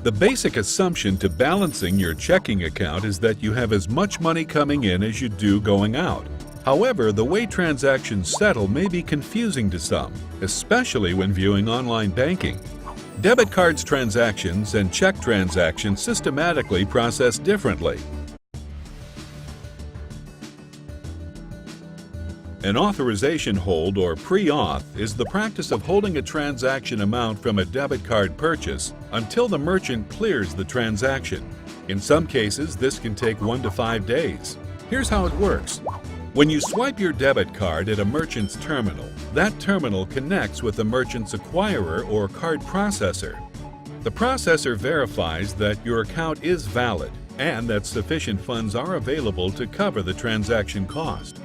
The basic assumption to balancing your checking account is that you have as much money coming in as you do going out. However, the way transactions settle may be confusing to some, especially when viewing online banking. Debit cards transactions and check transactions systematically process differently. An authorization hold, or pre-auth, is the practice of holding a transaction amount from a debit card purchase until the merchant clears the transaction. In some cases, this can take 1 to 5 days. Here's how it works. When you swipe your debit card at a merchant's terminal, that terminal connects with the merchant's acquirer or card processor. The processor verifies that your account is valid and that sufficient funds are available to cover the transaction cost.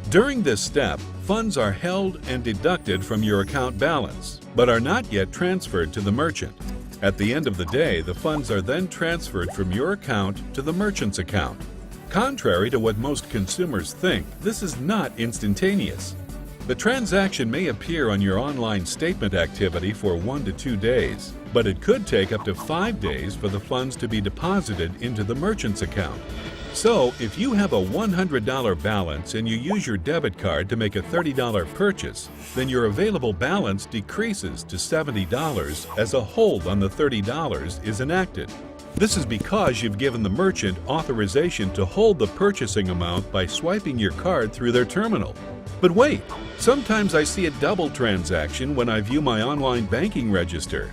During this step, funds are held and deducted from your account balance, but are not yet transferred to the merchant. At the end of the day, the funds are then transferred from your account to the merchant's account. Contrary to what most consumers think, this is not instantaneous. The transaction may appear on your online statement activity for 1 to 2 days, but it could take up to 5 days for the funds to be deposited into the merchant's account. So, if you have a $100 balance and you use your debit card to make a $30 purchase, then your available balance decreases to $70 as a hold on the $30 is enacted. This is because you've given the merchant authorization to hold the purchasing amount by swiping your card through their terminal. But wait, sometimes I see a double transaction when I view my online banking register.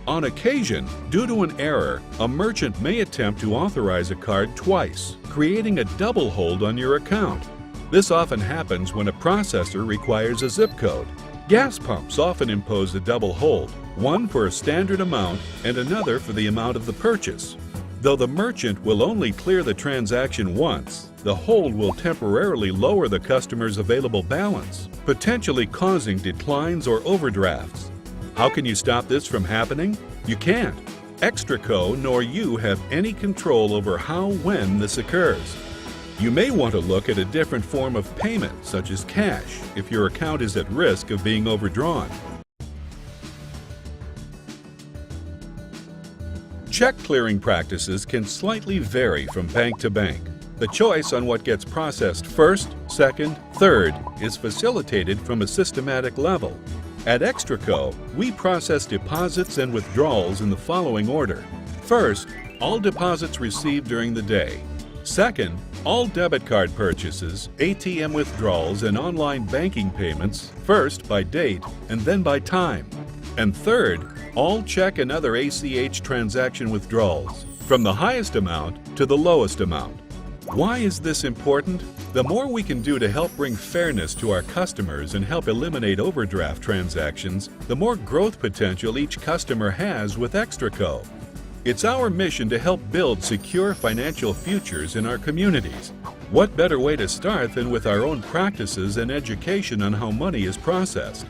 On occasion, due to an error, a merchant may attempt to authorize a card twice, creating a double hold on your account. This often happens when a processor requires a zip code. Gas pumps often impose a double hold, one for a standard amount and another for the amount of the purchase. Though the merchant will only clear the transaction once, the hold will temporarily lower the customer's available balance, potentially causing declines or overdrafts. How can you stop this from happening? You can't. Extraco nor you have any control over when this occurs. You may want to look at a different form of payment, such as cash, if your account is at risk of being overdrawn. Check clearing practices can slightly vary from bank to bank. The choice on what gets processed first, second, third is facilitated from a systematic level. At Extraco, we process deposits and withdrawals in the following order. First, all deposits received during the day. Second, all debit card purchases, ATM withdrawals, and online banking payments, first by date and then by time. And third, all check and other ACH transaction withdrawals, from the highest amount to the lowest amount. Why is this important? The more we can do to help bring fairness to our customers and help eliminate overdraft transactions, the more growth potential each customer has with Extraco. It's our mission to help build secure financial futures in our communities. What better way to start than with our own practices and education on how money is processed?